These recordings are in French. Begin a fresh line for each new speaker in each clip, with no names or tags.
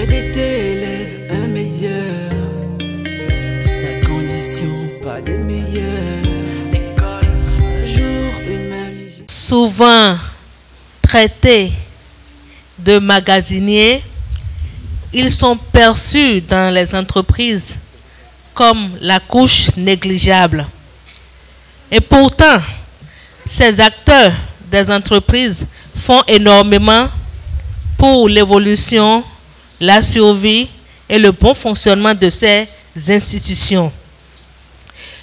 Aider tes élèves un meilleur, sa condition pas des meilleures. Un jour, une mamie.
Souvent traités de magasiniers, ils sont perçus dans les entreprises comme la couche négligeable. Et pourtant, ces acteurs des entreprises font énormément pour l'évolution, la survie et le bon fonctionnement de ces institutions.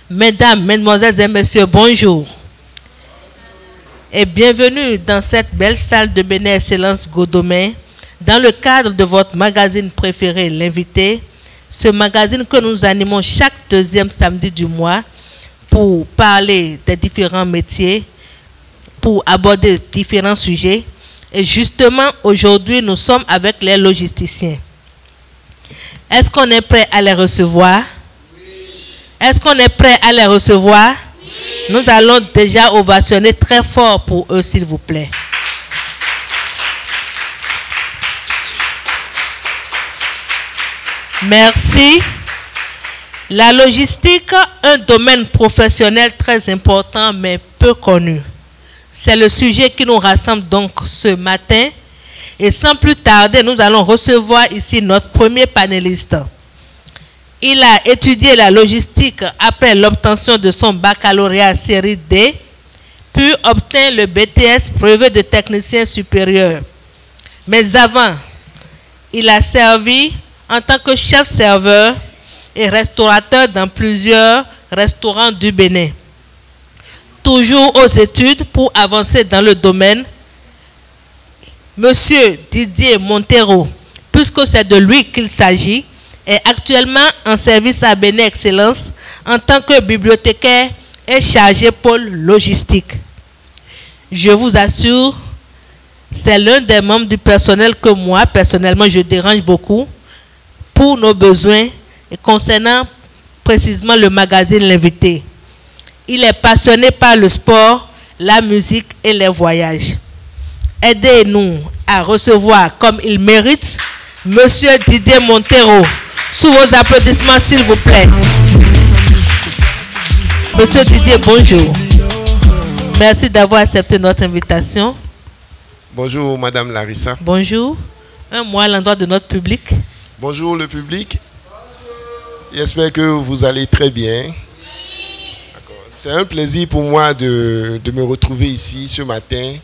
Mesdames, Mesdemoiselles et Messieurs, bonjour. Et bienvenue dans cette belle salle de Bénin Excellence Godomé, dans le cadre de votre magazine préféré, L'Invité, ce magazine que nous animons chaque deuxième samedi du mois pour parler des différents métiers, pour aborder différents sujets. Et justement, aujourd'hui, nous sommes avec les logisticiens. Est-ce qu'on est prêt à les recevoir? Est-ce qu'on est prêt à les recevoir? Nous allons déjà ovationner très fort pour eux, s'il vous plaît. Merci. La logistique, un domaine professionnel très important mais peu connu. C'est le sujet qui nous rassemble donc ce matin. Et sans plus tarder, nous allons recevoir ici notre premier panéliste. Il a étudié la logistique après l'obtention de son baccalauréat série D, puis obtint le BTS brevet de technicien supérieur. Mais avant, il a servi en tant que chef-serveur et restaurateur dans plusieurs restaurants du Bénin. Toujours aux études pour avancer dans le domaine, Monsieur Didier Montero, puisque c'est de lui qu'il s'agit, est actuellement en service à Bénin Excellence en tant que bibliothécaire et chargé pôle logistique. Je vous assure, c'est l'un des membres du personnel que moi, personnellement, je dérange beaucoup pour nos besoins et concernant précisément le magazine L'Invité. Il est passionné par le sport, la musique et les voyages. Aidez-nous à recevoir comme il mérite Monsieur Didier Montero. Sous vos applaudissements, s'il vous plaît. Monsieur Didier, bonjour. Merci d'avoir accepté notre invitation.
Bonjour, Madame Larissa.
Bonjour. Un mot à l'endroit de notre public.
Bonjour, le public. J'espère que vous allez très bien. C'est un plaisir pour moi de me retrouver ici ce matin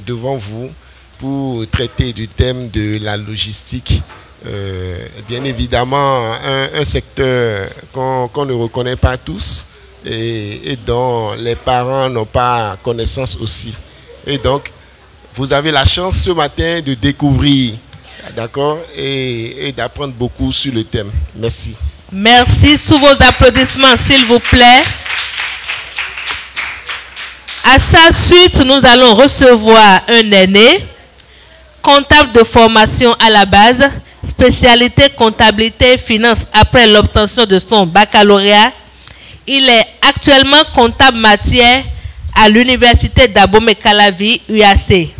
devant vous pour traiter du thème de la logistique. Bien évidemment, un secteur qu'on ne reconnaît pas tous et dont les parents n'ont pas connaissance aussi. Et donc, vous avez la chance ce matin de découvrir, d'accord, et d'apprendre beaucoup sur le thème. Merci.
Merci. Sous vos applaudissements, s'il vous plaît. À sa suite, nous allons recevoir un aîné, comptable de formation à la base, spécialité comptabilité et finance après l'obtention de son baccalauréat. Il est actuellement comptable matière à l'université d'Abomey-Calavi, UAC.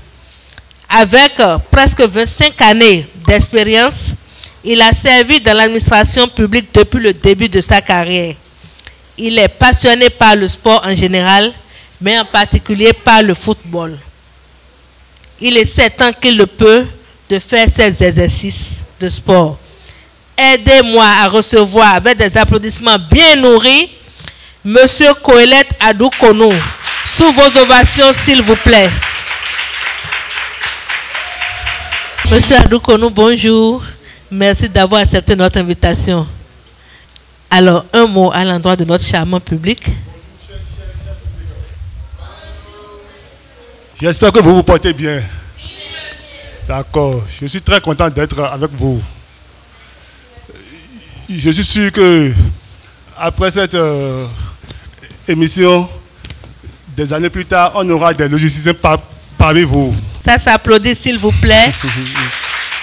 Avec presque 25 années d'expérience, il a servi dans l'administration publique depuis le début de sa carrière. Il est passionné par le sport en général, mais en particulier par le football. Il essaie tant qu'il le peut de faire ses exercices de sport. Aidez-moi à recevoir avec des applaudissements bien nourris Monsieur Koelet Adoukonou. Sous vos ovations, s'il vous plaît. Monsieur Adoukonou, bonjour. Merci d'avoir accepté notre invitation. Alors, un mot à l'endroit de notre charmant public.
J'espère que vous vous portez bien. D'accord. Je suis très content d'être avec vous. Je suis sûr que après cette émission, des années plus tard, on aura des logisticiens parmi vous.
Ça s'applaudit, s'il vous plaît.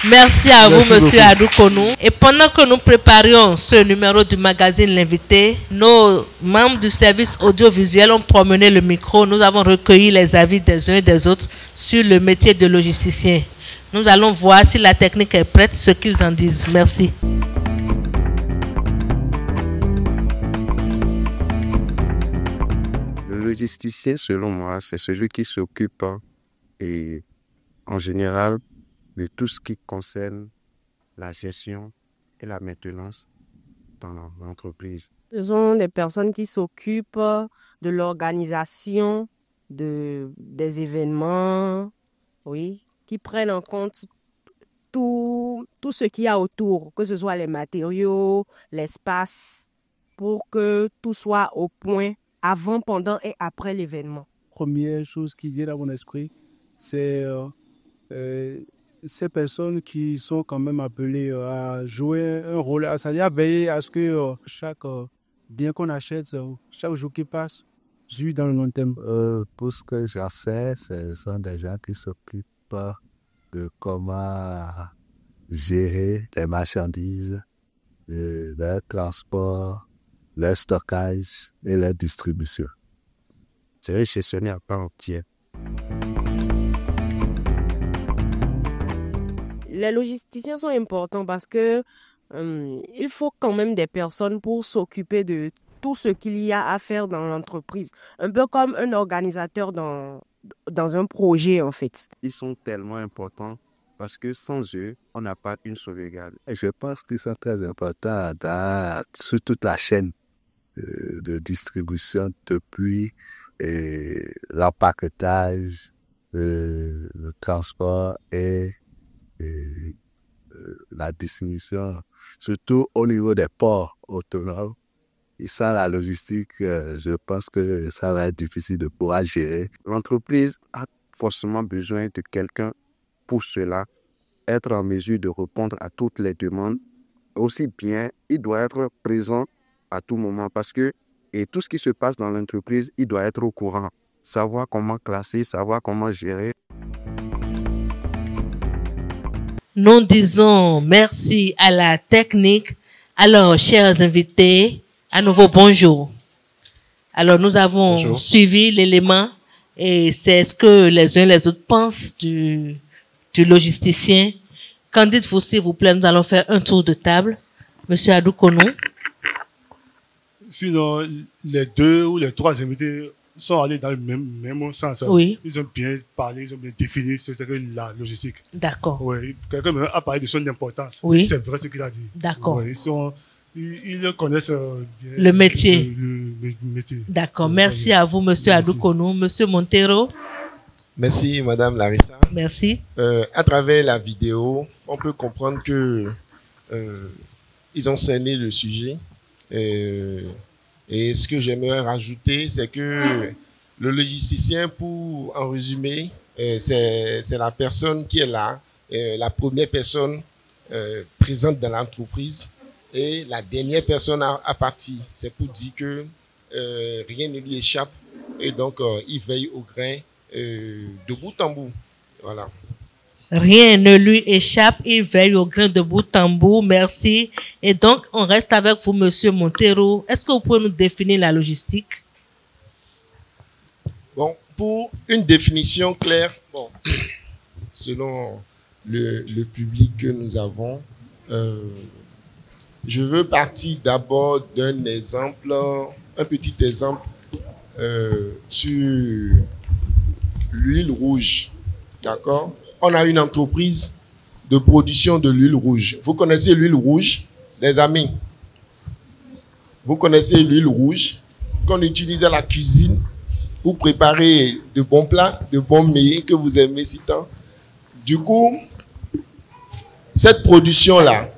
Merci à vous, Monsieur Adoukonou. Et pendant que nous préparions ce numéro du magazine L'Invité, nos membres du service audiovisuel ont promené le micro. Nous avons recueilli les avis des uns et des autres sur le métier de logisticien. Nous allons voir si la technique est prête, ce qu'ils en disent. Merci.
Le logisticien, selon moi, c'est celui qui s'occupe et en général de tout ce qui concerne la gestion et la maintenance dans l'entreprise.
Ce sont des personnes qui s'occupent de l'organisation des événements, oui, qui prennent en compte tout ce qu'il y a autour, que ce soit les matériaux, l'espace, pour que tout soit au point avant, pendant et après l'événement.
Première chose qui vient à mon esprit, c'est ces personnes qui sont quand même appelées à jouer un rôle, c'est-à-dire à veiller à ce que chaque bien qu'on achète, chaque jour qui passe, dure dans le long terme.
Pour ce que j'en sais, ce sont des gens qui s'occupent de comment gérer les marchandises, leur transport, leur stockage et leur distribution.
C'est un gestionnaire à part entière.
Les logisticiens sont importants parce que il faut quand même des personnes pour s'occuper de tout ce qu'il y a à faire dans l'entreprise. Un peu comme un organisateur dans un projet, en fait.
Ils sont tellement importants parce que sans eux, on n'a pas une sauvegarde.
Et je pense qu'ils sont très importants sur toute la chaîne de distribution depuis l'empaquetage, le transport et la distribution, surtout au niveau des ports autonomes. Et sans la logistique, je pense que ça va être difficile de pouvoir gérer.
L'entreprise a forcément besoin de quelqu'un pour cela, être en mesure de répondre à toutes les demandes. Aussi bien, il doit être présent à tout moment parce que et tout ce qui se passe dans l'entreprise, il doit être au courant, savoir comment classer, savoir comment gérer.
Nous disons merci à la technique. Alors, chers invités, à nouveau bonjour. Alors, nous avons suivi l'élément et c'est ce que les uns et les autres pensent du logisticien. Qu'en dites-vous, s'il vous plaît? Nous allons faire un tour de table. Monsieur Adoukonou.
Sinon, les deux ou les trois invités sont allés dans le même sens.
Oui.
Ils ont bien parlé, ils ont bien défini ce que la logistique.
D'accord.
Oui. Quelqu'un a parlé de son importance.
Oui.
C'est vrai ce qu'il a dit.
D'accord.
Oui, ils connaissent bien
le métier.
Le métier.
D'accord. Merci à vous, monsieur Adoukonou. Monsieur Montero.
Merci, madame Larissa.
Merci.
À travers la vidéo, on peut comprendre que ils ont cerné le sujet. Et ce que j'aimerais rajouter, c'est que le logisticien, pour en résumer, c'est la personne qui est là, la première personne présente dans l'entreprise et la dernière personne à partir. C'est pour dire que rien ne lui échappe et donc il veille au grain de bout en bout. Voilà.
Rien ne lui échappe, il veille au grain de bout en bout. Merci. Et donc, on reste avec vous, monsieur Montero. Est-ce que vous pouvez nous définir la logistique?
Bon, pour une définition claire, bon, selon le public que nous avons, je veux partir d'abord d'un exemple, un petit exemple sur l'huile rouge. D'accord? On a une entreprise de production de l'huile rouge. Vous connaissez l'huile rouge, les amis? Vous connaissez l'huile rouge qu'on utilise à la cuisine pour préparer de bons plats, de bons mets que vous aimez si tant. Du coup, cette production-là,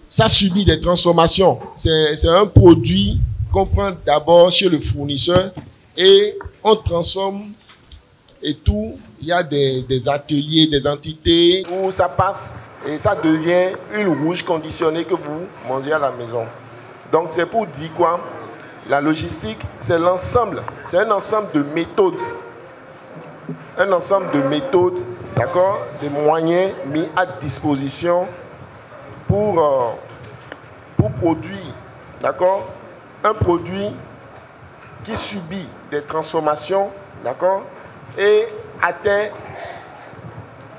ça subit des transformations. C'est un produit qu'on prend d'abord chez le fournisseur et on transforme et tout. Il y a des ateliers, des entités où ça passe et ça devient une rouge conditionnée que vous mangez à la maison. Donc c'est pour dire quoi? La logistique, c'est l'ensemble, c'est un ensemble de méthodes. Un ensemble de méthodes, d'accord? Des moyens mis à disposition pour produire, d'accord? Un produit qui subit des transformations, d'accord? Et atteint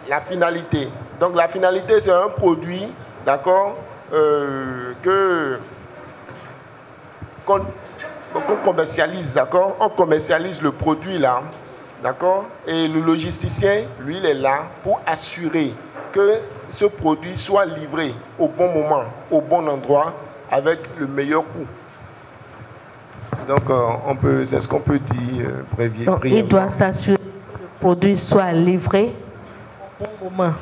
la finalité. Donc la finalité, c'est un produit, d'accord, qu'on commercialise, d'accord. On commercialise le produit là, d'accord. Et le logisticien, lui, il est là pour assurer que ce produit soit livré au bon moment, au bon endroit, avec le meilleur coût. Donc, c'est ce qu'on peut dire brièvement.
Il doit s'assurer que le produit soit livré au bon moment.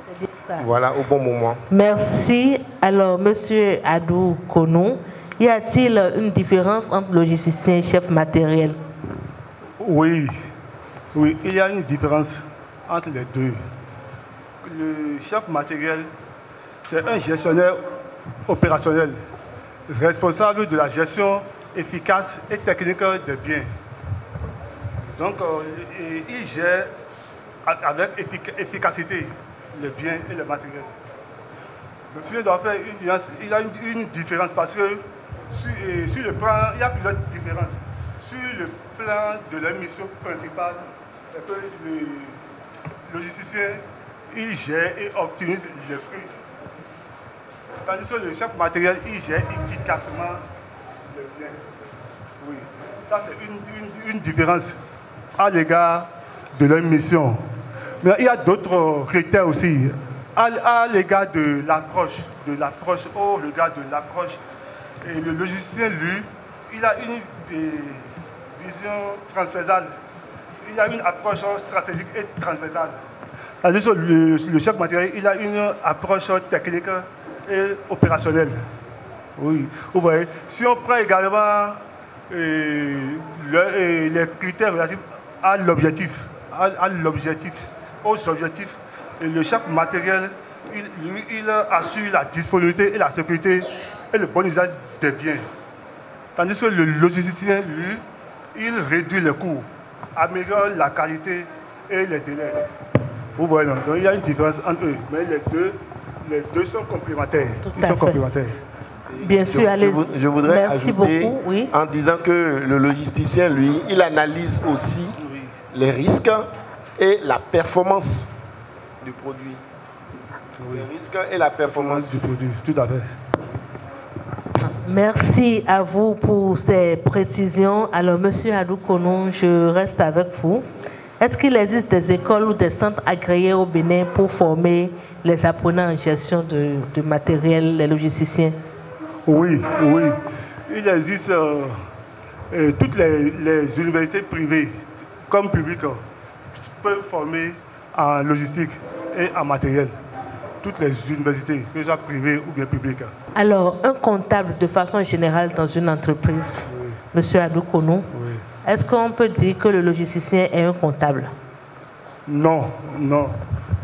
C'est bien ça.
Voilà, au bon moment.
Merci. Alors, Monsieur Adou Konou, y a-t-il une différence entre logisticien et chef matériel?
Oui, il y a une différence entre les deux. Le chef matériel, c'est un gestionnaire opérationnel, responsable de la gestion efficace et technique des biens. Donc, il gère avec efficacité les biens et le matériel. Donc, s'il doit faire une nuance, il a une différence parce que sur le plan, il y a plusieurs différences. Sur le plan de la mission principale, le logisticien, il gère et optimise les flux. Tandis que le chef matériel, il gère efficacement les biens. Oui, ça c'est une différence à l'égard de leur mission. Mais il y a d'autres critères aussi. À l'égard de l'approche, au regard de l'approche, et le logiciel, lui, il a une vision transversale. Il a une approche stratégique et transversale. Tandis que le chef matériel, il a une approche technique et opérationnelle. Oui, vous voyez. Si on prend également les critères relatifs à l'objectif, aux objectifs, et le chef matériel, il assure la disponibilité et la sécurité et le bon usage des biens. Tandis que le logisticien, lui, il réduit les coûts, améliore la qualité et les délais. Vous voyez, donc il y a une différence entre eux, mais les deux sont complémentaires. Ils sont complémentaires.
Bien sûr, allez.
Je voudrais
Merci
ajouter
beaucoup, oui.
en disant que le logisticien, lui, il analyse aussi les risques et la performance du produit. Oui. Les risques et la performance
du produit, tout à fait.
Merci à vous pour ces précisions. Alors, Monsieur Adou Konou, je reste avec vous. Est-ce qu'il existe des écoles ou des centres agréés au Bénin pour former les apprenants en gestion de matériel, les logisticiens?
Oui. Il existe toutes les universités privées comme publiques peuvent former en logistique et en matériel. Toutes les universités, que ce soit privées ou bien publiques.
Alors, un comptable de façon générale dans une entreprise, oui. Monsieur Adou Konou, oui. Est-ce qu'on peut dire que le logisticien est un comptable? Non.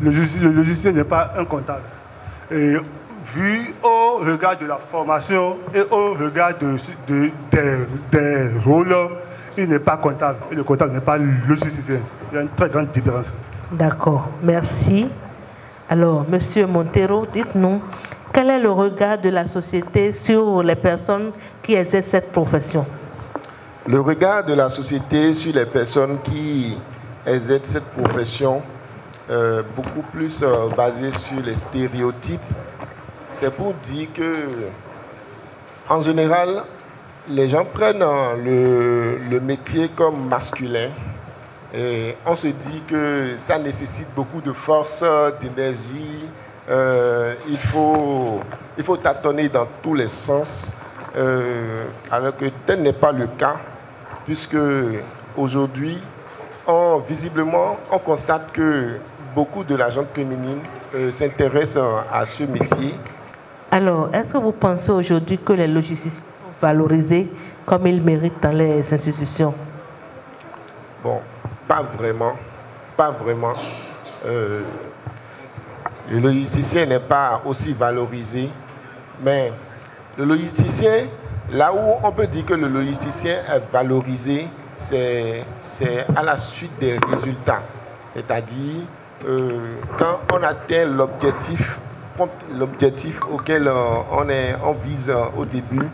Le logisticien n'est pas un comptable. Et vu au regard de la formation et au regard des rôles, il n'est pas comptable. Et le comptable n'est pas logisticien. Il y a une très grande différence. D'accord, merci. Alors, Monsieur Montero, dites-nous, quel est le regard de la société sur les personnes qui exercent cette profession?
Le regard de la société sur les personnes qui exercent cette profession, beaucoup plus basé sur les stéréotypes, c'est pour dire que, en général, les gens prennent le métier comme masculin. Et on se dit que ça nécessite beaucoup de force, d'énergie. Il faut tâtonner dans tous les sens. Alors que tel n'est pas le cas, puisque aujourd'hui, visiblement, on constate que beaucoup de la gente féminine s'intéressent à ce métier.
Alors, est-ce que vous pensez aujourd'hui que les logisticiens sont valorisés comme ils méritent dans les institutions?
Bon, pas vraiment. Le logisticien n'est pas aussi valorisé, mais le logisticien, là où on peut dire que le logisticien est valorisé, c'est à la suite des résultats. C'est-à-dire, quand on atteint l'objectif auquel on vise au début,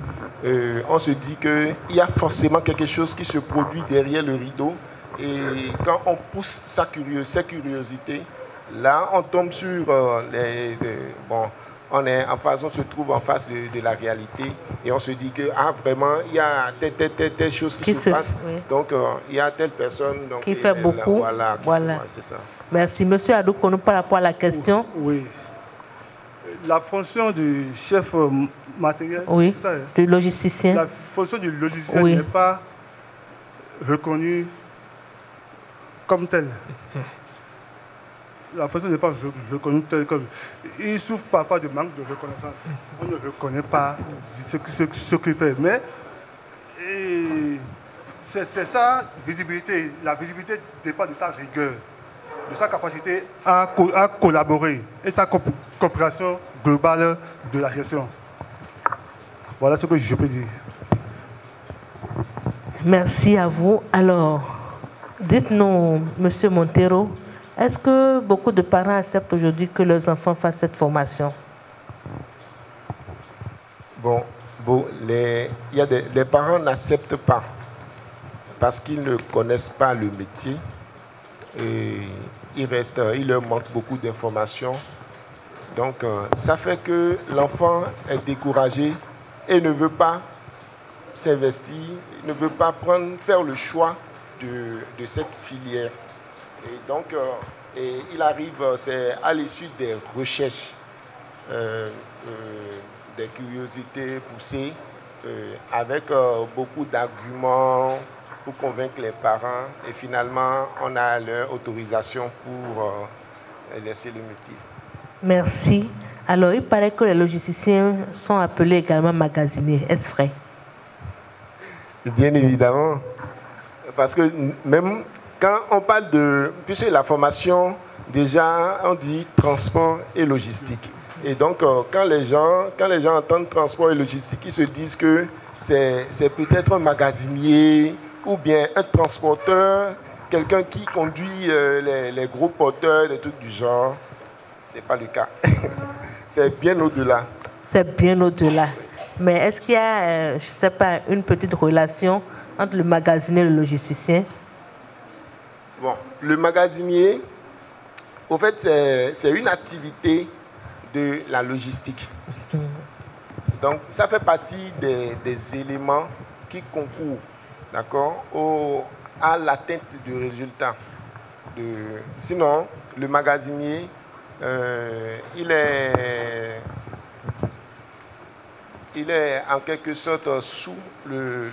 on se dit qu'il y a forcément quelque chose qui se produit derrière le rideau. Et quand on pousse ses curiosités, Là, on tombe sur bon, on se trouve en face de la réalité et on se dit que vraiment, il y a telle chose qui se passe. Oui. Donc, il y a telle personne donc,
qui fait beaucoup. Voilà.
C'est ça.
Merci. Monsieur Adoukonou, par rapport à la question.
Oui. La fonction du chef matériel,
oui, du logisticien.
La fonction du logisticien n'est pas reconnue comme telle. La fonction n'est pas reconnue telle comme. Il souffre parfois de manque de reconnaissance. On ne reconnaît pas ce qu'il fait. Mais c'est sa visibilité. La visibilité dépend de sa rigueur, de sa capacité à collaborer et sa coopération globale de la gestion. Voilà ce que je peux dire.
Merci à vous. Alors, dites-nous, Monsieur Montero, est-ce que beaucoup de parents acceptent aujourd'hui que leurs enfants fassent cette formation?
Bon, les parents n'acceptent pas parce qu'ils ne connaissent pas le métier et il leur manque beaucoup d'informations. Donc, ça fait que l'enfant est découragé et ne veut pas s'investir, ne veut pas faire le choix de cette filière. Et donc, il arrive, c'est à l'issue des recherches, des curiosités poussées, avec beaucoup d'arguments pour convaincre les parents. Et finalement, on a leur autorisation pour exercer le métier.
Merci. Alors, il paraît que les logisticiens sont appelés également magasiniers. Est-ce vrai?
Bien évidemment. Parce que même quand on parle de... Puisque la formation, déjà, on dit transport et logistique. Et donc, quand les gens entendent transport et logistique, ils se disent que c'est peut-être un magasinier ou bien un transporteur, quelqu'un qui conduit les gros porteurs, des trucs du genre. Ce n'est pas le cas. C'est bien au-delà.
C'est bien au-delà. Mais est-ce qu'il y a, je ne sais pas, une petite relation entre le magasinier et le logisticien?
Bon, le magasinier, au fait, c'est une activité de la logistique. Donc, ça fait partie des éléments qui concourent, d'accord, à l'atteinte du résultat. Sinon, le magasinier, il est en quelque sorte sous le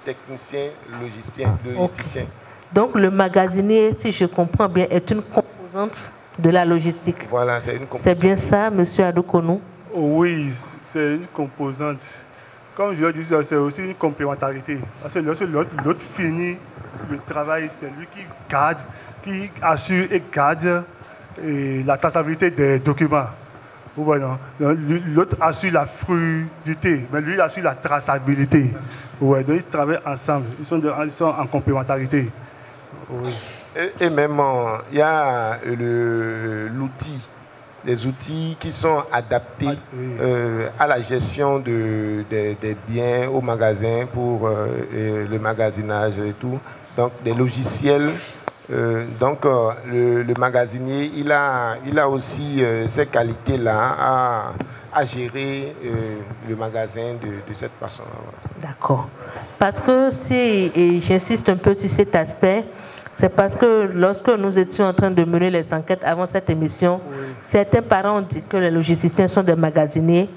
technicien, le logisticien.
Okay. Donc le magasinier, si je comprends bien, est une composante de la logistique.
Voilà, c'est une composante.
C'est bien ça, Monsieur Adoukonou?
Oui, c'est une composante. Comme je l'ai dit, c'est aussi une complémentarité. Parce que lorsque l'autre finit le travail, c'est lui qui assure et garde la traçabilité des documents. L'autre assure la fluidité, mais lui il assure la traçabilité. Ouais, donc ils travaillent ensemble, ils sont en complémentarité. Oui.
Et même, il y a l'outil, les outils qui sont adaptés à la gestion des biens au magasin pour le magasinage et tout. Donc des logiciels. Donc le magasinier, il a aussi ces qualités-là à gérer le magasin de cette façon-là.
D'accord. Parce que et j'insiste un peu sur cet aspect, c'est parce que lorsque nous étions en train de mener les enquêtes avant cette émission, certains parents ont dit que les logisticiens sont des magasiniers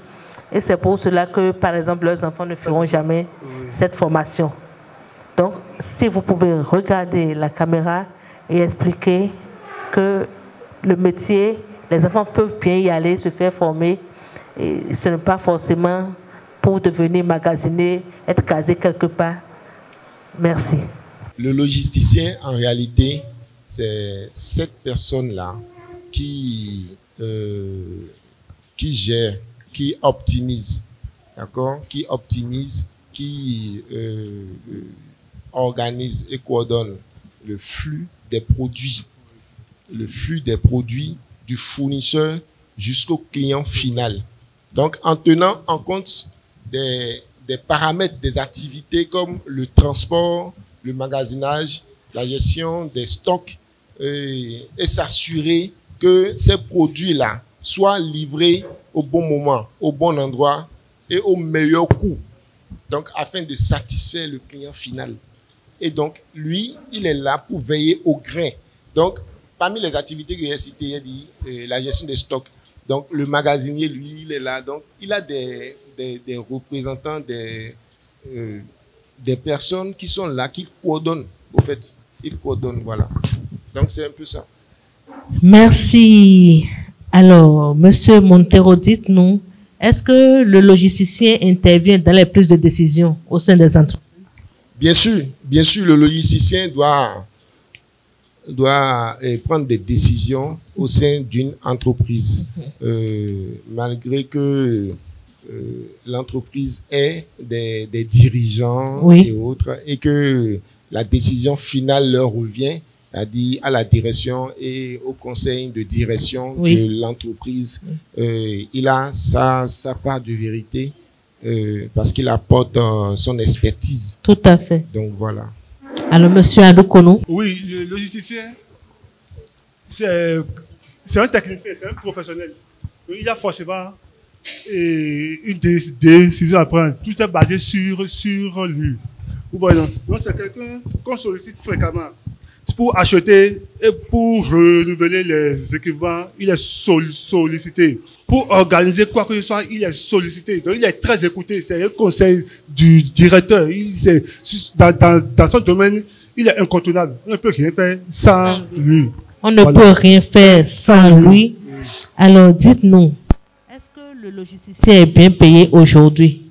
et c'est pour cela que, par exemple, leurs enfants ne feront jamais cette formation. Donc, si vous pouvez regarder la caméra et expliquer que le métier, les enfants peuvent bien y aller, se faire former, et ce n'est pas forcément pour devenir magasinier, être casé quelque part. Merci.
Le logisticien, en réalité, c'est cette personne-là qui gère, qui optimise, d'accord, qui optimise, qui organise et coordonne le flux des produits, du fournisseur jusqu'au client final. Donc, en tenant en compte des paramètres des activités comme le transport, le magasinage, la gestion des stocks et s'assurer que ces produits-là soient livrés au bon moment, au bon endroit et au meilleur coût, donc afin de satisfaire le client final. Et donc, lui, il est là pour veiller au grain. Donc, parmi les activités que j'ai citées, il y a dit la gestion des stocks. Donc, le magasinier, lui, il est là. Donc, il a des représentants, des personnes qui sont là, qui coordonnent, au fait. Ils coordonnent, voilà. Donc, c'est un peu ça.
Merci. Alors, Monsieur Montero, dites-nous, est-ce que le logisticien intervient dans les prises de décision au sein des entreprises? Bien sûr,
le logisticien doit prendre des décisions au sein d'une entreprise, malgré que l'entreprise ait des dirigeants et autres, et que la décision finale leur revient, c'est-à-dire à la direction et au conseil de direction de l'entreprise. Il a sa part de vérité parce qu'il apporte son expertise.
Tout à fait.
Donc voilà.
Alors, Monsieur Adoukono.
Oui, le logisticien, c'est un technicien, c'est un professionnel. Il a forcément une décision à prendre. Tout est basé sur lui. Vous voyez, donc c'est quelqu'un qu'on sollicite fréquemment. Pour acheter et pour renouveler les équipements, il est sollicité. Pour organiser quoi que ce soit, il est sollicité. Donc, il est très écouté. C'est un conseil du directeur. Dans son domaine, il est incontournable. On ne peut rien faire sans lui.
On ne peut rien faire sans lui. Alors, dites-nous, est-ce que le logisticien est bien payé aujourd'hui?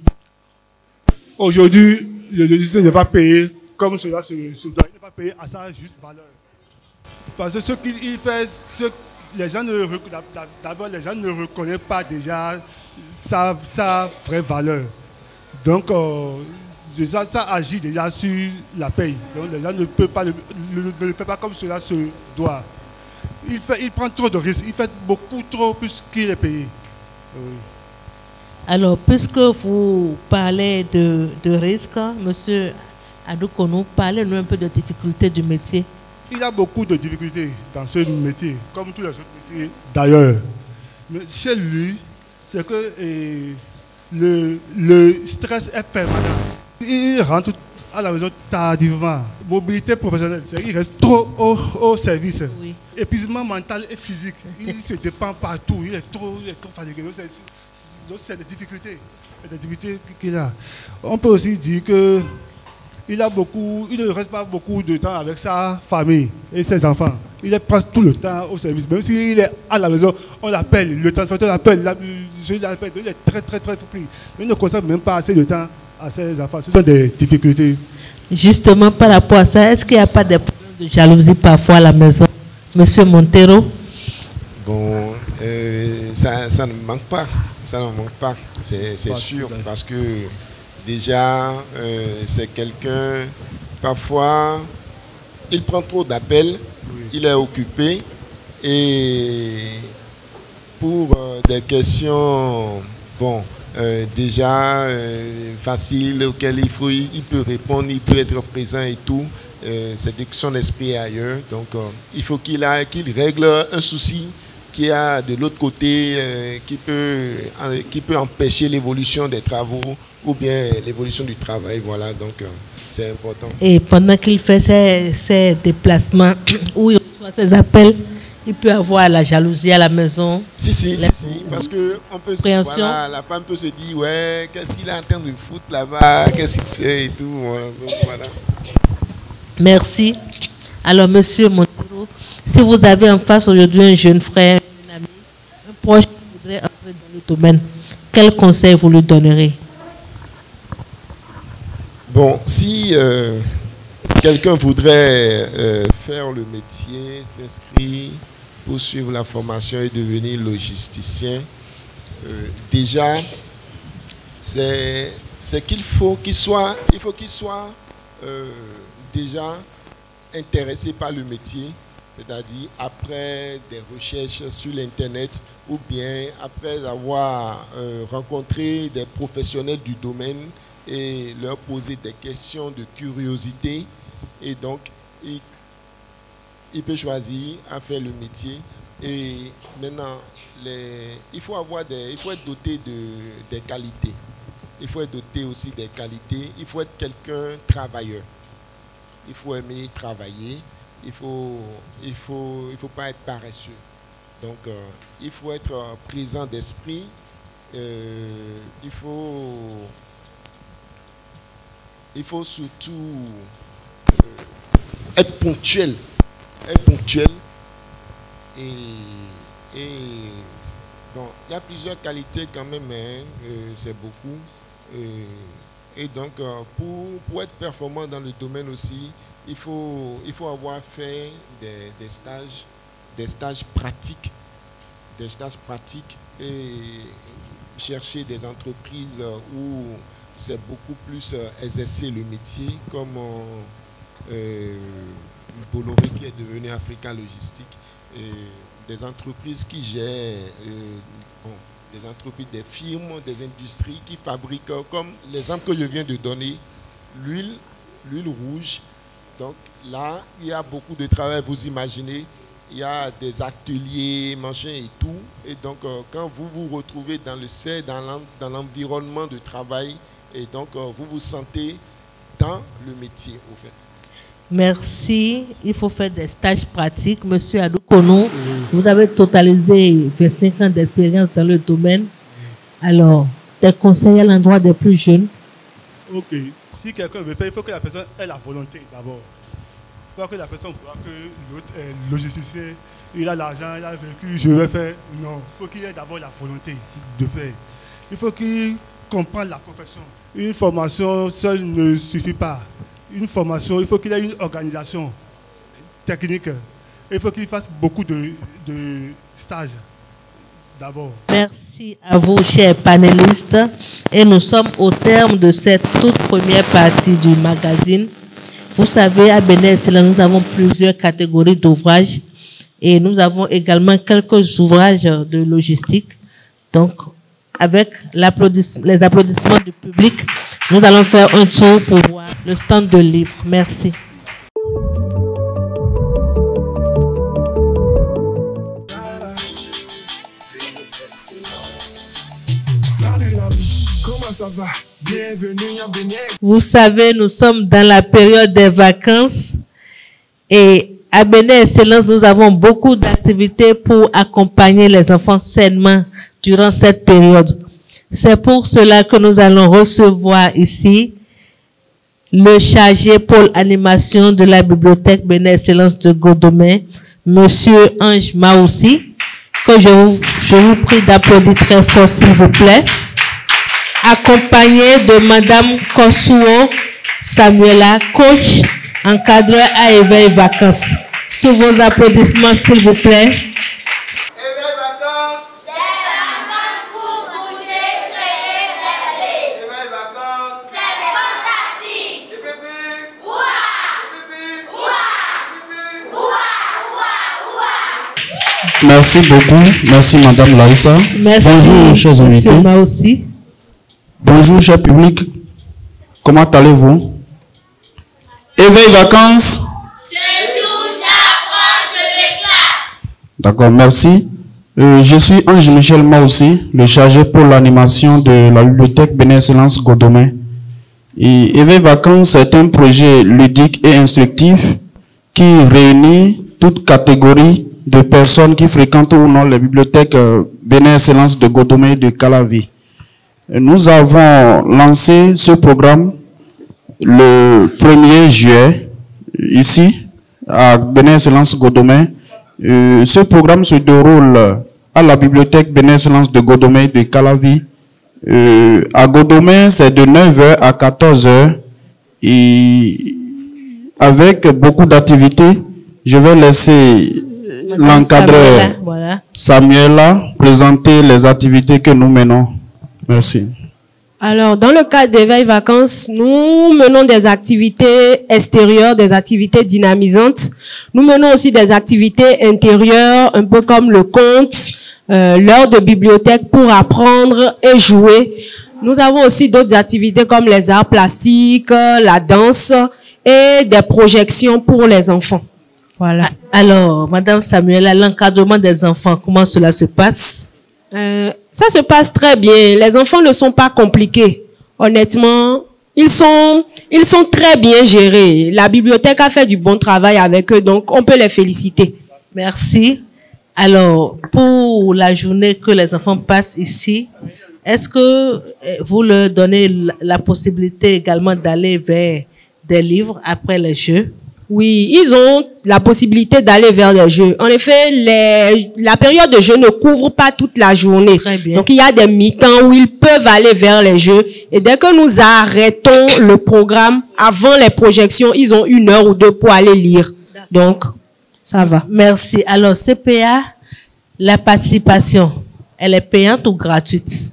Aujourd'hui, le logisticien n'est pas payé comme cela se doit. Il n'est pas payé à sa juste valeur. Parce que ce qu'il fait, les gens ne reconnaissent pas déjà sa vraie valeur. Donc, ça agit déjà sur la paye. Donc, les gens ne peuvent pas le faire pas comme cela se doit. Il prend trop de risques. Il fait beaucoup trop plus qu'il est payé. Oui.
Alors, puisque vous parlez de risques, Monsieur Adoukono, parlez-nous un peu de difficultés du métier.
Il a beaucoup de difficultés dans ce métier, comme tous les autres métiers d'ailleurs. Mais chez lui, c'est que le stress est permanent. Il rentre à la maison tardivement. Mobilité professionnelle, il reste trop au service. Oui. Épuisement mental et physique. Il se dépend partout. Il est trop fatigué. Donc c'est des difficultés qu'il a. On peut aussi dire que il ne reste pas beaucoup de temps avec sa famille et ses enfants. Il est presque tout le temps au service. Même s'il est à la maison, on l'appelle, le transporteur l'appelle, je l'appelle. Il est très pris. Il ne consacre même pas assez de temps à ses enfants. Ce sont des difficultés.
Justement, par rapport à ça, est-ce qu'il n'y a pas des problèmes de jalousie parfois à la maison, Monsieur Montero?
Bon, ça ne manque pas. Ça ne manque pas, c'est sûr, parce que déjà, c'est quelqu'un, parfois, il prend trop d'appels, il est occupé, et pour des questions, déjà faciles, auxquelles il peut répondre, il peut être présent et tout, c'est que son esprit est ailleurs, donc il faut qu'il règle un souci qui a de l'autre côté qui peut empêcher l'évolution des travaux ou bien l'évolution du travail. Voilà, donc c'est important.
Et pendant qu'il fait ses déplacements ou il reçoit ses appels, il peut avoir la jalousie à la maison.
Si, parce que la femme peut se dire, ouais, qu'est-ce qu'il est en train de foutre là-bas, qu'est-ce qu'il fait et tout. Voilà.
Merci. Alors, Monsieur Montero, si vous avez en face aujourd'hui un jeune frère, un ami, un proche qui voudrait entrer dans le domaine, quel conseil vous lui donnerez?
Bon, si quelqu'un voudrait faire le métier, s'inscrire, poursuivre la formation et devenir logisticien, déjà, c'est qu'il faut qu'il soit déjà intéressé par le métier, c'est-à-dire après des recherches sur l'Internet ou bien après avoir rencontré des professionnels du domaine et leur poser des questions de curiosité. Et donc, il peut choisir à faire le métier Et maintenant, il faut être doté des qualités. Il faut être doté aussi des qualités. Il faut être quelqu'un travailleur. Il faut aimer travailler. Il faut pas être paresseux. Donc, il faut être présent d'esprit. Il faut surtout être ponctuel. Et bon, il y a plusieurs qualités quand même, hein, c'est beaucoup. Et donc, pour être performant dans le domaine aussi, il faut avoir fait des stages pratiques. Et chercher des entreprises où c'est beaucoup plus exercer le métier, comme Bolloré qui est devenu Africa Logistique. Des entreprises qui gèrent, des entreprises, des firmes, des industries qui fabriquent, comme l'exemple que je viens de donner, l'huile rouge. Donc là, il y a beaucoup de travail, vous imaginez, il y a des ateliers, machin et tout. Et donc, quand vous vous retrouvez dans le sphère, dans l'environnement de travail, et donc vous vous sentez dans le métier, au fait.
Merci. Il faut faire des stages pratiques. Monsieur Adoukono, vous avez totalisé 25 ans d'expérience dans le domaine. Alors, des conseils à l'endroit des plus jeunes?
Ok. Si quelqu'un veut faire, il faut que la personne ait la volonté d'abord. Il faut que la personne voit que l'autre est logisticien, il a l'argent, il a vécu, je vais faire. Non, il faut qu'il ait d'abord la volonté de faire. Il faut qu'il comprenne la profession. Une formation seule ne suffit pas. Une formation, il faut qu'il ait une organisation technique. Il faut qu'il fasse beaucoup de stages d'abord.
Merci à vous, chers panélistes. Et nous sommes au terme de cette toute première partie du magazine. Vous savez, à Bénin, nous avons plusieurs catégories d'ouvrages et nous avons également quelques ouvrages de logistique. Donc, avec les applaudissements du public, nous allons faire un tour pour voir le stand de livres. Merci.
Ça va? Bienvenue à Bénin.
Vous savez, nous sommes dans la période des vacances et à Bénin Excellence, nous avons beaucoup d'activités pour accompagner les enfants sainement durant cette période. C'est pour cela que nous allons recevoir ici le chargé pôle animation de la bibliothèque Bénin Excellence de Godomé, Monsieur Ange Maoussi, que je vous prie d'applaudir très fort s'il vous plaît, accompagné de Madame Kosuo Samuela, coach, encadreur à Éveil Vacances. Sous vos applaudissements, s'il vous plaît.
Éveil Vacances. Des vacances pour bouger, créer, rêver. Éveil Vacances. C'est fantastique. Et bébé. Ouah. Ouah. Ouah. Ouah. Ouah.
Merci beaucoup. Merci Madame Larissa.
Merci.
Bonjour, chers invités.
Monsieur Maoussi.
Bonjour, cher public. Comment allez-vous? Éveil Vacances.
Ce jour, j'apprends, je m'éclate.
D'accord, merci. Je suis Ange-Michel Maoussi, le chargé pour l'animation de la bibliothèque Bénin Excellence Godomé. Et Éveil Vacances est un projet ludique et instructif qui réunit toute catégorie de personnes qui fréquentent ou non les bibliothèques Bénin Excellence de Godomé et de Calavi. Nous avons lancé ce programme le 1er juillet, ici, à Bénin Excellence Godomé. Ce programme se déroule à la bibliothèque Bénin Excellence de Godomé de Calavi. À Godomé, c'est de 9h à 14h. Et avec beaucoup d'activités, je vais laisser l'encadreur Samuela présenter les activités que nous menons. Merci.
Alors, dans le cadre d'Éveil Vacances, nous menons des activités extérieures, des activités dynamisantes. Nous menons aussi des activités intérieures, un peu comme le conte, l'heure de bibliothèque pour apprendre et jouer. Nous avons aussi d'autres activités comme les arts plastiques, la danse et des projections pour les enfants. Voilà.
Alors, Madame Samuela, l'encadrement des enfants, comment cela se passe?
Ça se passe très bien. Les enfants ne sont pas compliqués. Honnêtement, ils sont très bien gérés. La bibliothèque a fait du bon travail avec eux, donc on peut les féliciter.
Merci. Alors, pour la journée que les enfants passent ici, est-ce que vous leur donnez la possibilité également d'aller vers des livres après les jeux?
Oui, ils ont la possibilité d'aller vers les jeux. En effet, la période de jeu ne couvre pas toute la journée.
Très bien.
Donc, il y a des mi-temps où ils peuvent aller vers les jeux. Et dès que nous arrêtons le programme, avant les projections, ils ont 1 heure ou 2 pour aller lire. Donc, ça va.
Merci. Alors, CPA, la participation, elle est payante ou gratuite?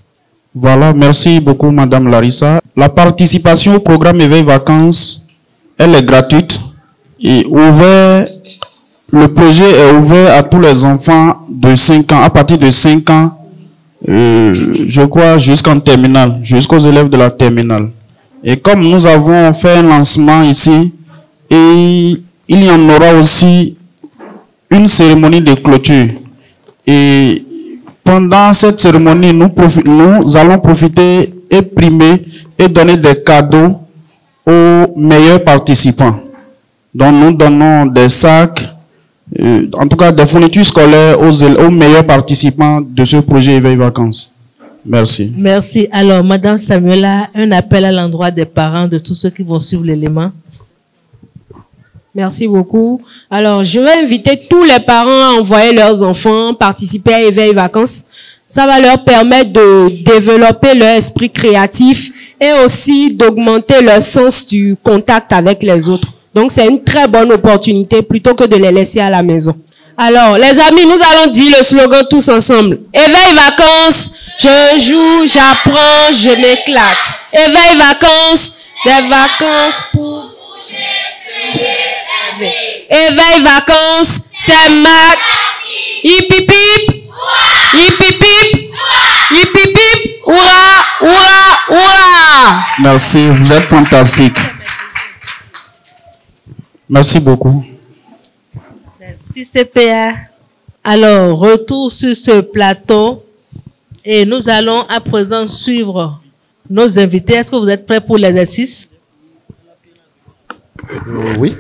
Voilà, merci beaucoup, Madame Larissa. La participation au programme Éveil Vacances, elle est gratuite et le projet est ouvert à tous les enfants de 5 ans, à partir de 5 ans, je crois, jusqu'en terminale, jusqu'aux élèves de la terminale. Et comme nous avons fait un lancement ici, et il y en aura aussi une cérémonie de clôture. Et pendant cette cérémonie, nous allons profiter et primer et donner des cadeaux aux meilleurs participants. Donc nous donnons des sacs, en tout cas des fournitures scolaires aux meilleurs participants de ce projet Éveil Vacances. Merci.
Merci. Alors, Madame Samuela, un appel à l'endroit des parents de tous ceux qui vont suivre l'élément.
Merci beaucoup. Alors, je vais inviter tous les parents à envoyer leurs enfants participer à Éveil Vacances. Ça va leur permettre de développer leur esprit créatif et aussi d'augmenter leur sens du contact avec les autres. Donc, c'est une très bonne opportunité plutôt que de les laisser à la maison. Alors, les amis, nous allons dire le slogan tous ensemble. Éveil Vacances, je joue, j'apprends, je m'éclate. Éveil Vacances, des vacances pour Éveil Vacances, c'est Mac. Hip hip hip. Hip hip hip. Hip hip hip. Hurrah, hurrah, hurrah.
Merci, vous êtes fantastique. Merci beaucoup.
Merci CPA. Alors, retour sur ce plateau et nous allons à présent suivre nos invités. Est-ce que vous êtes prêts pour l'exercice?
Oui.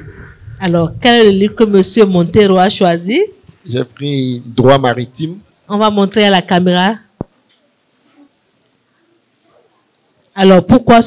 Alors, quel est le livre que M. Montero a choisi?
J'ai pris Droit maritime.
On va montrer à la caméra. Alors, pourquoi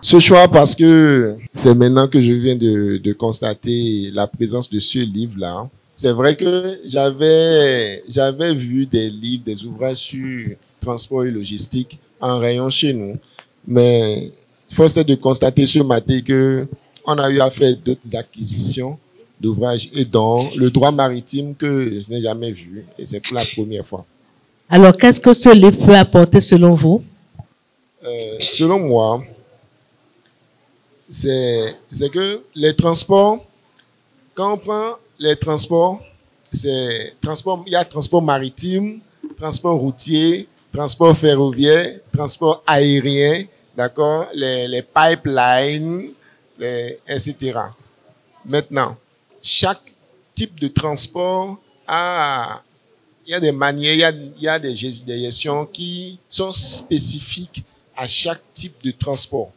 ce choix? Parce que c'est maintenant que je viens de constater la présence de ce livre-là. C'est vrai que j'avais vu des livres, des ouvrages sur transport et logistique en rayon chez nous. Mais force est de constater ce matin que on a eu à faire d'autres acquisitions d'ouvrages et dont le droit maritime que je n'ai jamais vu. Et c'est pour la première fois.
Alors, qu'est-ce que ce livre peut apporter selon vous?
Selon moi, c'est que les transports, quand on prend les transports, il y a transport maritime, transport routier, transport ferroviaire, transport aérien, d'accord, les pipelines, etc. Maintenant, chaque type de transport il y a des manières, il y a des gestions qui sont spécifiques à chaque type de transport.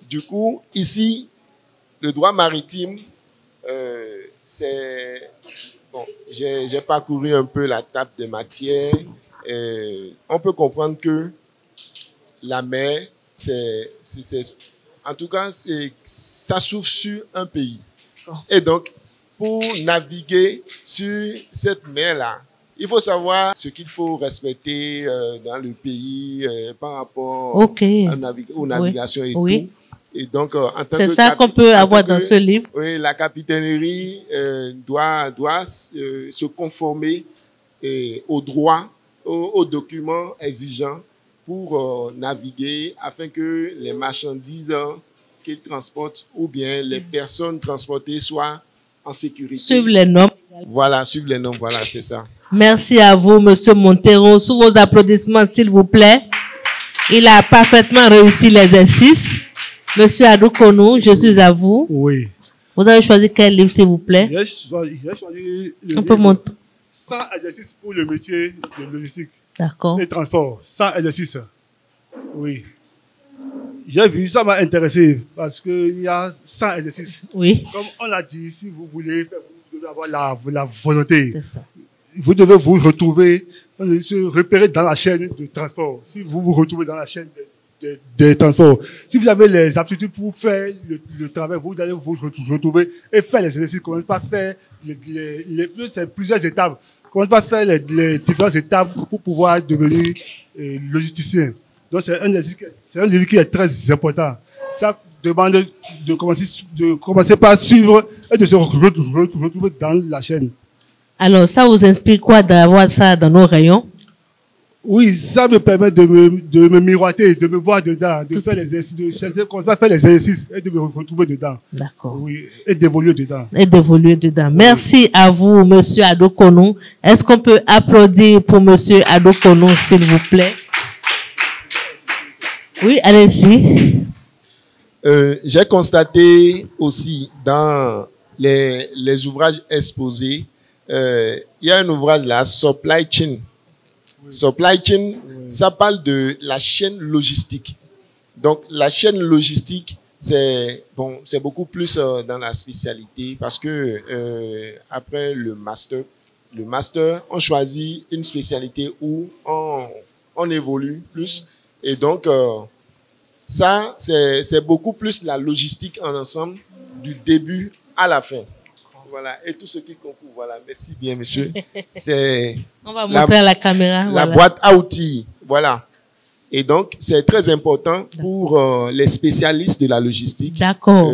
Du coup, ici, le droit maritime, c'est... Bon, j'ai parcouru un peu la table des matières. On peut comprendre que la mer, en tout cas, ça s'ouvre sur un pays. Et donc, pour naviguer sur cette mer-là, il faut savoir ce qu'il faut respecter dans le pays par rapport aux navigations et tout. Et donc, en tant
c'est
que
ça qu'on peut avoir dans ce livre.
Oui, la capitainerie doit se conformer aux droits, aux documents exigeants pour naviguer afin que les marchandises qu'ils transportent ou bien les personnes transportées soient en sécurité.
Suivre les normes.
Voilà, suivre les normes, voilà, c'est ça.
Merci à vous, Monsieur Montero. Sous vos applaudissements, s'il vous plaît. Il a parfaitement réussi l'exercice. Monsieur Adoukonou, je suis à vous.
Oui.
Vous avez choisi quel livre, s'il vous plaît?
J'ai choisi le
On peut
livre
monter.
100 exercices pour le métier de logistique.
D'accord.
Et transport. 100 exercices. Oui. J'ai vu, ça m'a intéressé parce qu'il y a 100 exercices.
Oui.
Comme on l'a dit, si vous voulez, vous devez avoir la volonté.
C'est ça.
Vous devez vous retrouver, se repérer dans la chaîne de transport. Si vous vous retrouvez dans la chaîne des transports, si vous avez les aptitudes pour faire le travail, vous allez vous retrouver et faire les exercices. Commencez pas à faire c'est plusieurs étapes. Commencez pas à faire les différentes étapes pour pouvoir devenir logisticien. Donc c'est un livre qui est très important. Ça demande de commencer par suivre et de se retrouver dans la chaîne.
Alors, ça vous inspire quoi d'avoir ça dans nos rayons?
Oui, ça me permet de me miroiter, de me voir dedans, de faire les exercices, de faire les exercices et de me retrouver dedans.
D'accord.
Oui, et d'évoluer dedans.
Et d'évoluer dedans. Merci à vous, Monsieur Adokonou. Est-ce qu'on peut applaudir pour Monsieur Adokonou, s'il vous plaît? Oui, allez-y.
J'ai constaté aussi dans les ouvrages exposés, il y a un ouvrage là, Supply Chain. Supply Chain, ça parle de la chaîne logistique. Donc, la chaîne logistique, c'est beaucoup plus dans la spécialité parce que après le master, on choisit une spécialité où on évolue plus. Et donc, ça, c'est beaucoup plus la logistique en ensemble du début à la fin. Voilà, et tout ce qui concourt, voilà, merci bien, monsieur. C'est
on va montrer à la caméra.
La boîte à outils, voilà. Et donc, c'est très important pour les spécialistes de la logistique.
D'accord.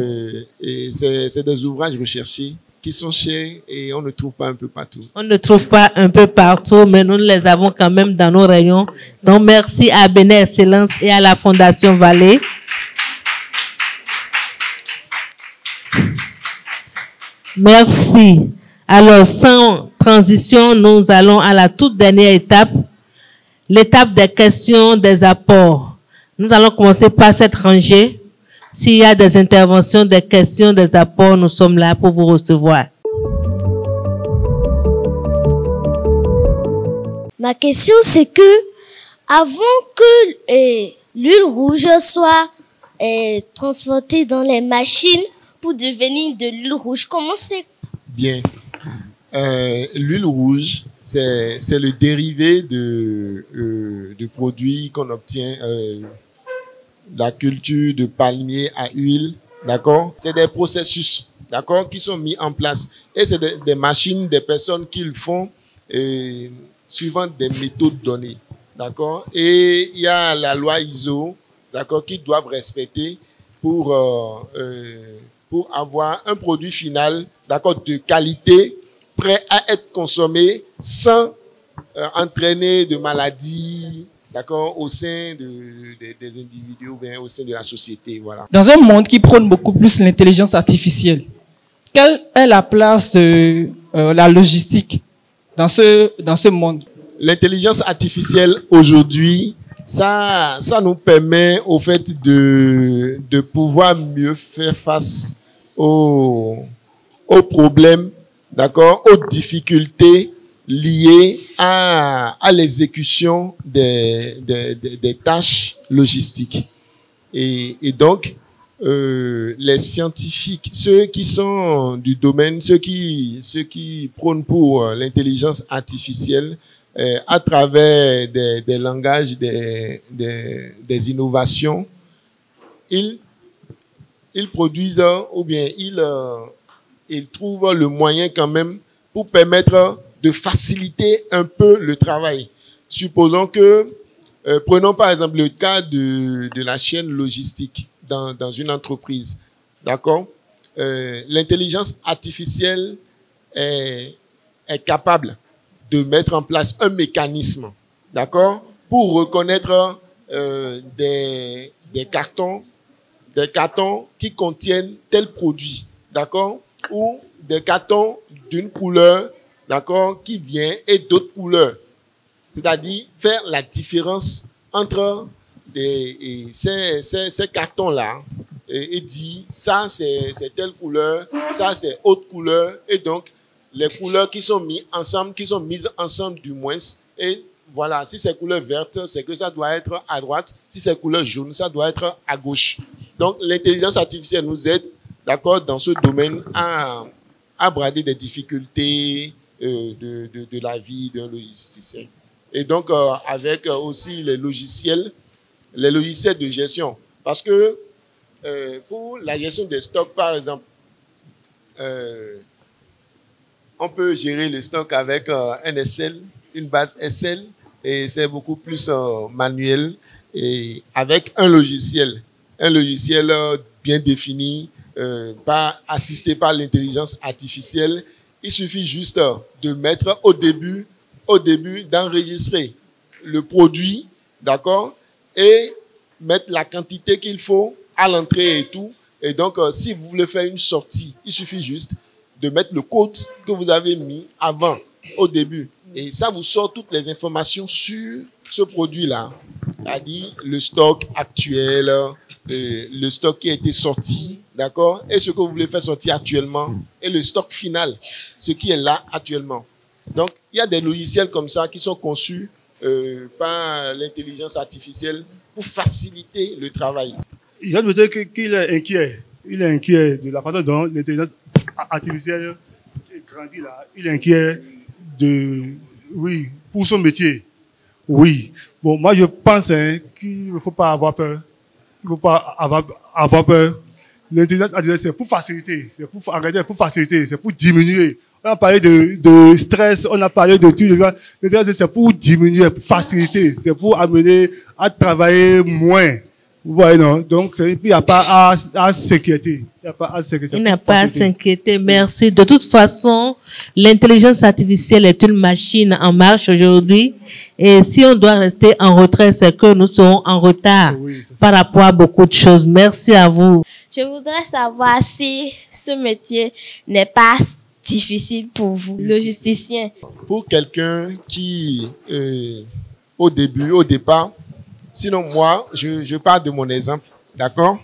Et c'est des ouvrages recherchés qui sont chers et on ne trouve pas un peu partout.
On ne trouve pas un peu partout, mais nous les avons quand même dans nos rayons. Donc, merci à Bénin Excellence et à la Fondation Vallée. Merci. Alors, sans transition, nous allons à la toute dernière étape, l'étape des questions, des apports. Nous allons commencer par cette rangée. S'il y a des interventions, des questions, des apports, nous sommes là pour vous recevoir.
Ma question, c'est que avant que l'huile rouge soit transportée dans les machines pour devenir de l'huile rouge, comment c'est?
Bien. L'huile rouge, c'est le dérivé de produits qu'on obtient la culture de palmier à huile, d'accord? C'est des processus, d'accord, qui sont mis en place. Et c'est des machines, des personnes qui le font suivant des méthodes données, d'accord? Et il y a la loi ISO, d'accord, qu'ils doivent respecter pour avoir un produit final, d'accord, de qualité, prêt à être consommé sans entraîner de maladies, d'accord, au sein des individus ou bien au sein de la société, voilà.
Dans un monde qui prône beaucoup plus l'intelligence artificielle, quelle est la place de la logistique dans ce monde?
L'intelligence artificielle aujourd'hui, ça nous permet au fait de pouvoir mieux faire face aux problèmes, d'accord, aux difficultés liées à l'exécution des tâches logistiques. Et donc, les scientifiques, ceux qui sont du domaine, ceux qui prônent pour l'intelligence artificielle, à travers des langages, des innovations, ils produisent ou bien ils trouvent le moyen quand même pour permettre de faciliter un peu le travail. Supposons que, prenons par exemple le cas de la chaîne logistique dans une entreprise, d'accord? L'intelligence artificielle est capable de mettre en place un mécanisme, d'accord, pour reconnaître des cartons qui contiennent tel produit, d'accord, ou des cartons d'une couleur, d'accord, qui vient et d'autres couleurs. C'est-à-dire faire la différence entre ces cartons-là et dit ça c'est telle couleur, ça c'est autre couleur, et donc les couleurs qui sont mises ensemble du moins, et voilà, si c'est couleur verte, c'est que ça doit être à droite, si c'est couleur jaune, ça doit être à gauche. Donc l'intelligence artificielle nous aide, d'accord, dans ce domaine à brader des difficultés de la vie d'un logisticien. Et donc avec aussi les logiciels de gestion. Parce que pour la gestion des stocks, par exemple, on peut gérer les stocks avec un SL, une base SL, et c'est beaucoup plus manuel, et avec un logiciel bien défini, assisté par l'intelligence artificielle. Il suffit juste de mettre au début d'enregistrer le produit, d'accord, et mettre la quantité qu'il faut à l'entrée et tout. Et donc, si vous voulez faire une sortie, il suffit juste de mettre le code que vous avez mis avant, au début. Et ça vous sort toutes les informations sur ce produit-là. C'est-à-dire le stock actuel, le stock qui a été sorti, d'accord, et ce que vous voulez faire sortir actuellement, et le stock final, ce qui est là actuellement. Donc, il y a des logiciels comme ça qui sont conçus par l'intelligence artificielle pour faciliter le travail.
Il a noté qu'il est inquiet. Il est inquiet de la façon dont l'intelligence artificielle grandit là. Il est inquiet pour son métier. Oui. Bon, moi, je pense qu'il ne faut pas avoir peur. Il ne faut pas avoir peur. L'intelligence artificielle, c'est pour faciliter. C'est pour arrêter, pour faciliter. C'est pour diminuer. On a parlé de stress, on a parlé de tout. L'intelligence, c'est pour diminuer, pour faciliter. C'est pour amener à travailler moins. Vous voyez, non? Donc, il n'y a pas à s'inquiéter.
Il n'y a pas à s'inquiéter. Merci. De toute façon, l'intelligence artificielle est une machine en marche aujourd'hui. Et si on doit rester en retrait, c'est que nous serons en retard par rapport à beaucoup de choses. Merci à vous.
Je voudrais savoir si ce métier n'est pas difficile pour vous, logisticien.
Pour quelqu'un qui, au départ, sinon moi, je parle de mon exemple, d'accord?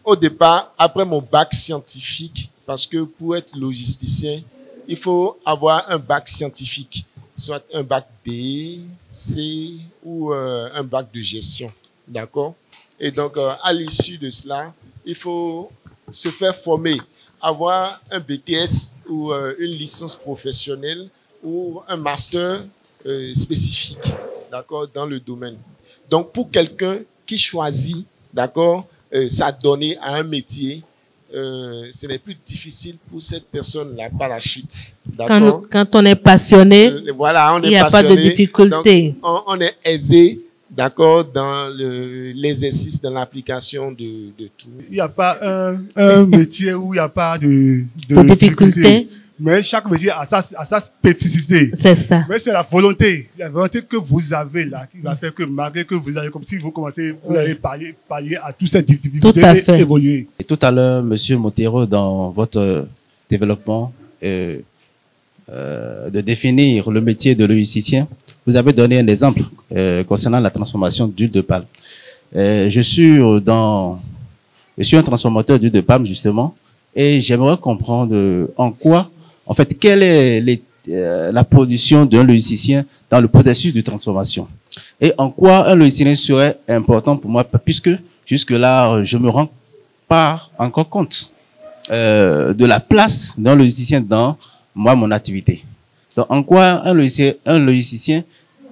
Au départ, après mon bac scientifique, parce que pour être logisticien, il faut avoir un bac scientifique, soit un bac B, C ou un bac de gestion, d'accord? Et donc, à l'issue de cela, il faut se faire former, avoir un BTS ou une licence professionnelle ou un master spécifique, d'accord, dans le domaine. Donc, pour quelqu'un qui choisit, d'accord, s'adonner à un métier, ce n'est plus difficile pour cette personne-là par la suite.
Quand on est passionné,
voilà,
il n'y a pas de difficulté.
Donc, on est aisé, d'accord, dans l'exercice, dans l'application de tout.
Il n'y a pas un métier où il n'y a pas de difficulté. Mais chaque métier a sa spécificité.
C'est ça.
Mais c'est la volonté que vous avez là, qui va faire que malgré que vous avez, comme si vous commencez, vous allez pallier à toutes ces difficultés et évoluer.
Et tout à l'heure, Monsieur Montero, dans votre développement, de définir le métier de logisticien, vous avez donné un exemple concernant la transformation d'huile de palme. Je suis un transformateur d'huile de palme, justement, et j'aimerais comprendre en quoi, en fait, quelle est la position d'un logisticien dans le processus de transformation. Et en quoi un logisticien serait important pour moi, puisque jusque-là, je me rends pas encore compte de la place d'un logisticien dans mon activité. Donc, en quoi un logisticien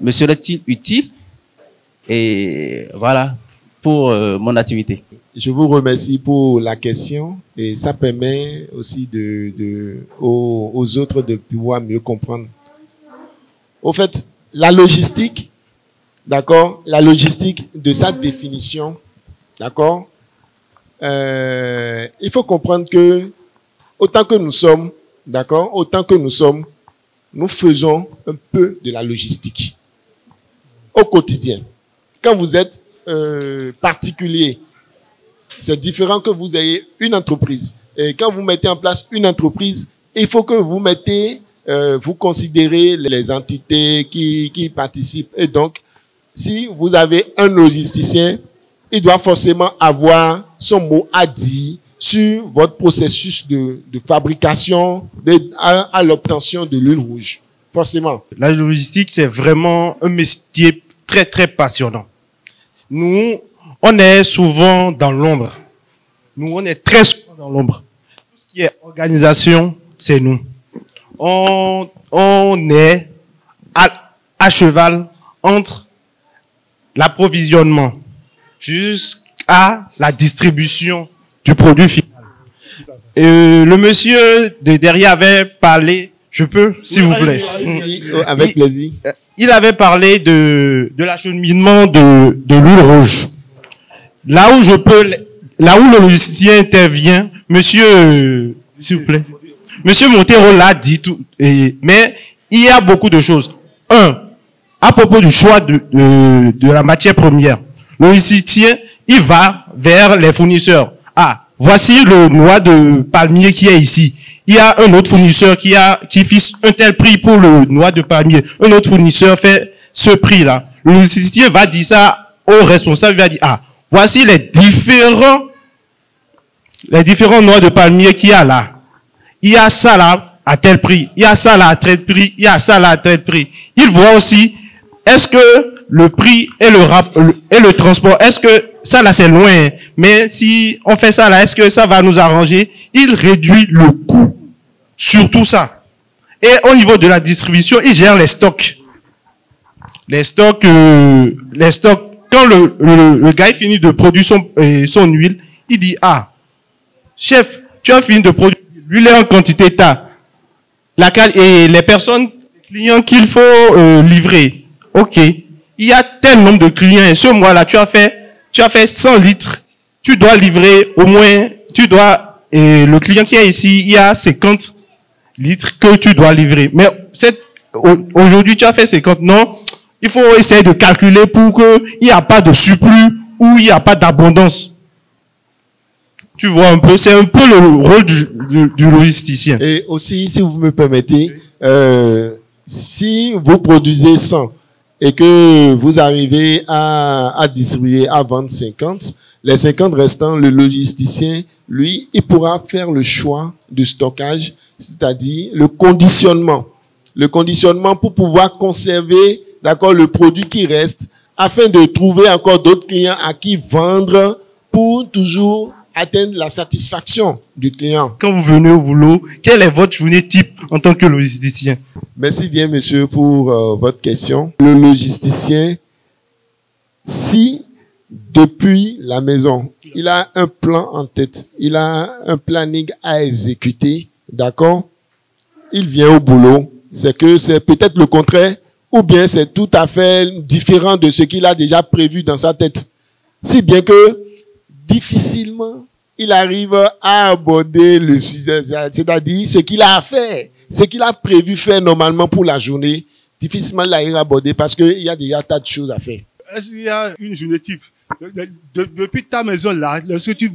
me serait-il utile et voilà, pour mon activité.
Je vous remercie pour la question et ça permet aussi aux autres de pouvoir mieux comprendre. Au fait, la logistique, d'accord, la logistique de sa définition, d'accord, il faut comprendre que autant que nous sommes, nous faisons un peu de la logistique au quotidien. Quand vous êtes particulier, c'est différent que vous ayez une entreprise. Et quand vous mettez en place une entreprise, il faut que vous considérez les entités qui participent. Et donc, si vous avez un logisticien, il doit forcément avoir son mot à dire sur votre processus de fabrication à l'obtention de l'huile rouge. Forcément.
La logistique, c'est vraiment un métier très, très passionnant. Nous, on est souvent dans l'ombre. Nous, on est très souvent dans l'ombre. Tout ce qui est organisation, c'est nous. On est à cheval entre l'approvisionnement jusqu'à la distribution du produit final. Le monsieur de derrière avait parlé, je peux, s'il vous plaît.
Avec plaisir.
Il avait parlé de l'acheminement de l'huile rouge. Là où le logisticien intervient, monsieur, s'il vous plaît. Monsieur Montero l'a dit tout, mais il y a beaucoup de choses. À propos du choix de la matière première, le logisticien, il va vers les fournisseurs. Voici le noix de palmier qui est ici. Il y a un autre fournisseur qui fixe un tel prix pour le noix de palmier. Un autre fournisseur fait ce prix-là. Le logisticien va dire ça au responsable, il va dire, voici les différents noix de palmier qu'il y a là. Il y a ça là à tel prix. Il y a ça là à tel prix. Il y a ça là à tel prix. Il voit aussi, est-ce que le prix et le transport, est-ce que ça là c'est loin, mais si on fait ça là, est-ce que ça va nous arranger? Il réduit le coût sur tout ça. Et au niveau de la distribution, il gère les stocks. Les stocks, quand le gars finit de produire son huile, il dit, chef, tu as fini de produire l'huile en quantité ta. Et les personnes, les clients qu'il faut livrer. Ok. Il y a tel nombre de clients et ce mois-là, tu as fait 100 litres. Tu dois livrer au moins, et le client qui est ici, il y a 50 litres que tu dois livrer. Mais aujourd'hui, tu as fait 50. Non, il faut essayer de calculer pour qu'il n'y a pas de surplus ou il n'y a pas d'abondance. Tu vois un peu, c'est un peu le rôle du logisticien.
Et aussi, si vous me permettez, si vous produisez 100 et que vous arrivez à distribuer, à vendre 50, les 50 restants, le logisticien, lui, il pourra faire le choix du stockage, c'est-à-dire le conditionnement. Le conditionnement pour pouvoir conserver, d'accord, le produit qui reste, afin de trouver encore d'autres clients à qui vendre pour toujours atteindre la satisfaction du client.
Quand vous venez au boulot, quelle est votre journée type en tant que logisticien?
Merci bien, monsieur, pour votre question. Le logisticien, si depuis la maison, il a un plan en tête, il a un planning à exécuter, d'accord? Il vient au boulot, c'est que c'est peut-être le contraire, ou bien c'est tout à fait différent de ce qu'il a déjà prévu dans sa tête. Si bien que difficilement il arrive à aborder le sujet, c'est-à-dire ce qu'il a à faire, ce qu'il a prévu faire normalement pour la journée, difficilement il arrive à aborder parce qu'il y a déjà tas de choses à faire.
Est-ce qu'il y a une journée type? Depuis ta maison là, lorsque tu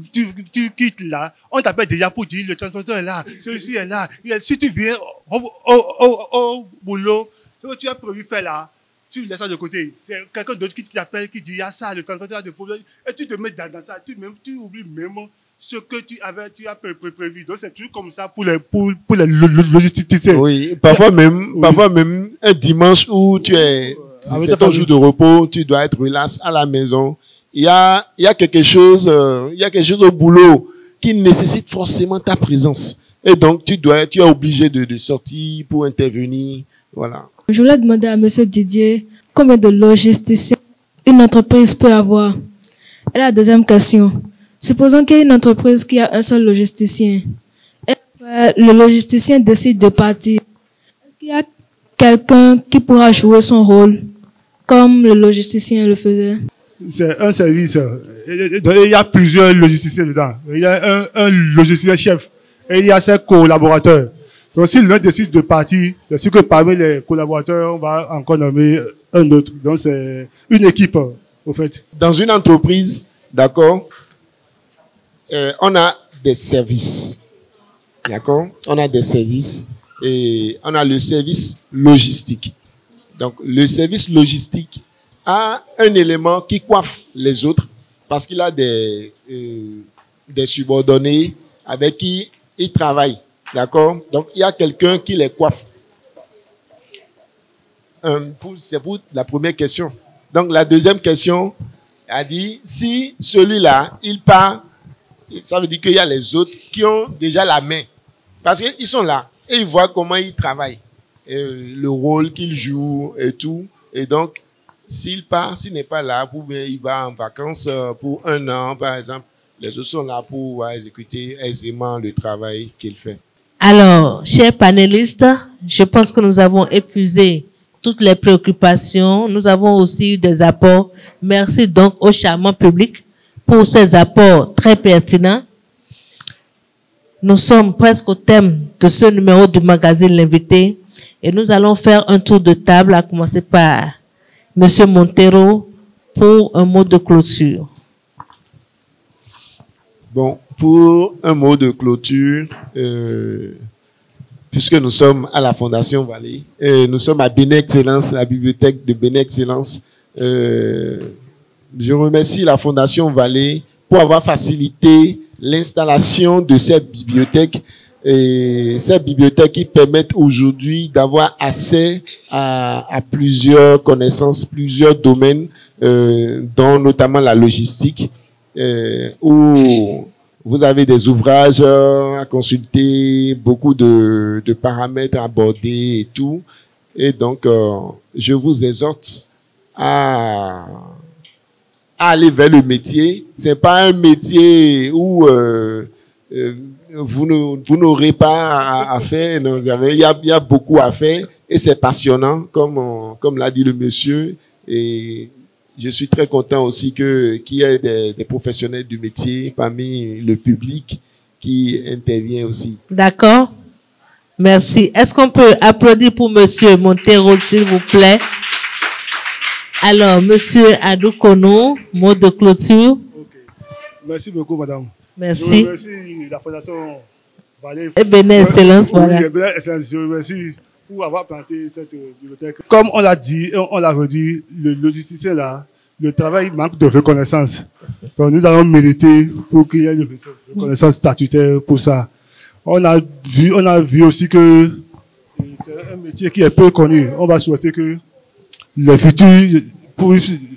quittes là, on t'appelle déjà pour dire le transporteur est là, celui-ci est là. Si tu viens au boulot, ce que tu as prévu faire là, tu laisses ça de côté. C'est quelqu'un d'autre qui t'appelle, qui dit, il y a ça, le transporteur a des problèmes. Et tu te mets dans ça, tu oublies même ce que tu as prévu. Donc c'est toujours comme ça pour les logisticiens.
Oui, parfois même un dimanche où c'est ton jour de repos, tu dois être relax à la maison. Il y a quelque chose au boulot qui nécessite forcément ta présence. Et donc tu es obligé de sortir pour intervenir. Voilà.
Je voulais demander à monsieur Didier combien de logisticiens une entreprise peut avoir. Et la deuxième question. Supposons qu'il y a une entreprise qui a un seul logisticien. Et le logisticien décide de partir. Est-ce qu'il y a quelqu'un qui pourra jouer son rôle comme le logisticien le faisait?
C'est un service. Il y a plusieurs logisticiens dedans. Il y a un logisticien chef et il y a ses collaborateurs. Donc, si l'un décide de partir, c'est sûr que parmi les collaborateurs, on va encore nommer un autre. Donc, c'est une équipe, au fait.
Dans une entreprise, d'accord, on a des services. D'accord? On a des services et on a le service logistique. Donc, le service logistique a un élément qui coiffe les autres parce qu'il a des subordonnés avec qui ils travaillent. D'accord? Donc, il y a quelqu'un qui les coiffe. C'est pour la première question. Donc, la deuxième question a dit, si celui-là, il part, ça veut dire qu'il y a les autres qui ont déjà la main. Parce qu'ils sont là et ils voient comment ils travaillent, le rôle qu'ils jouent et tout. Et donc, s'il part, s'il n'est pas là, il va en vacances pour 1 an, par exemple, les autres sont là pour exécuter aisément le travail qu'il fait.
Alors, chers panélistes, je pense que nous avons épuisé toutes les préoccupations. Nous avons aussi eu des apports. Merci donc au charmant public pour ces apports très pertinents. Nous sommes presque au thème de ce numéro du magazine L'Invité et nous allons faire un tour de table, à commencer par Monsieur Montero pour un mot de clôture.
Bon, pour un mot de clôture, puisque nous sommes à la Fondation Vallée, nous sommes à Béné Excellence, la bibliothèque de Béné Excellence. Je remercie la Fondation Vallée pour avoir facilité l'installation de cette bibliothèque. Et ces bibliothèques qui permettent aujourd'hui d'avoir accès à plusieurs connaissances, plusieurs domaines, dont notamment la logistique, où vous avez des ouvrages à consulter, beaucoup de paramètres à aborder et tout. Et donc, je vous exhorte à aller vers le métier. C'est pas un métier où vous n'aurez pas à faire. Non, il y a beaucoup à faire et c'est passionnant, comme l'a dit le monsieur. Et je suis très content aussi qu'il y ait des professionnels du métier parmi le public qui intervient aussi.
D'accord. Merci. Est-ce qu'on peut applaudir pour monsieur Montero, s'il vous plaît? Alors, monsieur Adoukono, mot de clôture.
Okay. Merci beaucoup, madame.
Merci.
Je remercie la Fondation Vallée.
Et Béné Excellence, voilà.
Oui, Béné Excellence, je remercie pour avoir planté cette bibliothèque. Comme on l'a dit, on l'a redit, le logisticien là, le travail manque de reconnaissance. Donc, nous allons mériter pour qu'il y ait une reconnaissance statutaire pour ça. On a vu aussi que c'est un métier qui est peu connu. On va souhaiter que les futurs, pour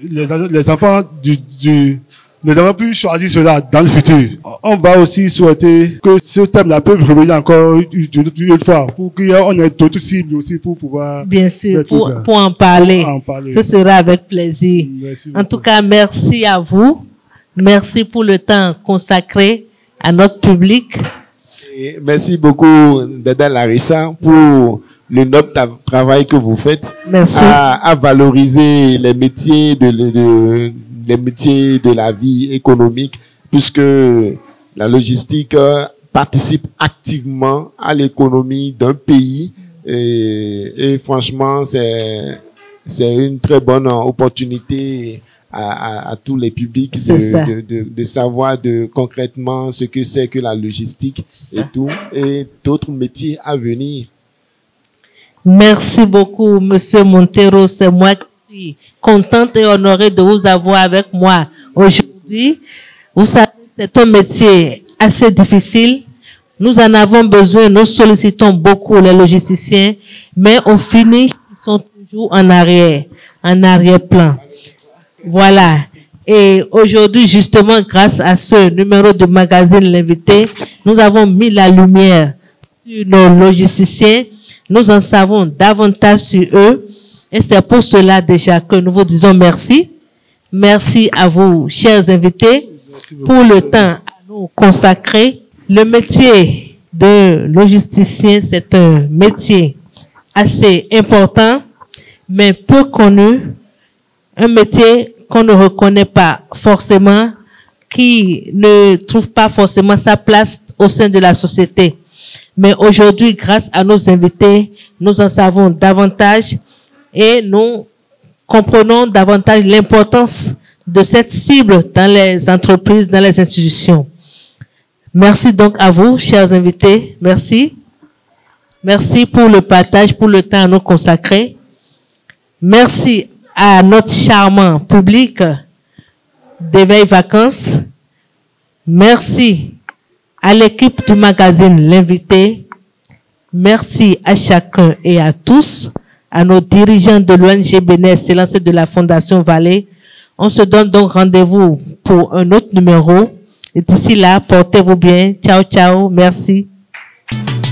les enfants nous avons pu choisir cela dans le futur. On va aussi souhaiter que ce thème-là peut revenir encore une fois pour qu'on ait d'autres cibles aussi pour pouvoir...
Bien sûr, pour en parler. Ce sera avec plaisir. En tout cas, merci à vous. Merci pour le temps consacré à notre public.
Et merci beaucoup, Dada Larissa, pour le noble travail que vous faites.
Merci.
À valoriser les métiers les métiers de la vie économique, puisque la logistique participe activement à l'économie d'un pays. Et franchement, c'est une très bonne opportunité à tous les publics de savoir concrètement ce que c'est que la logistique et tout, et d'autres métiers à venir.
Merci beaucoup, monsieur Montero. C'est moi qui suis contente et honorée de vous avoir avec moi aujourd'hui. Vous savez, c'est un métier assez difficile. Nous en avons besoin, nous sollicitons beaucoup les logisticiens, mais au finish, ils sont toujours en arrière-plan. Voilà. Et aujourd'hui, justement, grâce à ce numéro de magazine L'Invité, nous avons mis la lumière sur nos logisticiens. Nous en savons davantage sur eux. Et c'est pour cela déjà que nous vous disons merci. Merci à vous, chers invités, pour le temps à nous consacrer. Le métier de logisticien, c'est un métier assez important, mais peu connu. Un métier qu'on ne reconnaît pas forcément, qui ne trouve pas forcément sa place au sein de la société. Mais aujourd'hui, grâce à nos invités, nous en savons davantage et nous comprenons davantage l'importance de cette cible dans les entreprises, dans les institutions. Merci donc à vous, chers invités. Merci. Merci pour le partage, pour le temps à nous consacrer. Merci à notre charmant public d'Éveil Vacances. Merci à l'équipe du magazine L'Invité. Merci à chacun et à tous, à nos dirigeants de l'ONG Bénin Excellence et de la Fondation Vallée. On se donne donc rendez-vous pour un autre numéro. Et d'ici là, portez-vous bien. Ciao, ciao. Merci.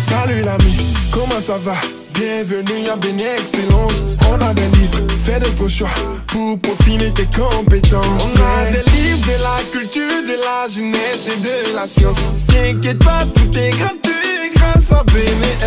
Salut l'ami, comment ça va? Bienvenue à Bénin Excellence. On a des livres, fais de ton choix pour peaufiner tes compétences. On a des livres de la culture, de la jeunesse et de la science. T'inquiète pas, tout est gratuit grâce à Bénin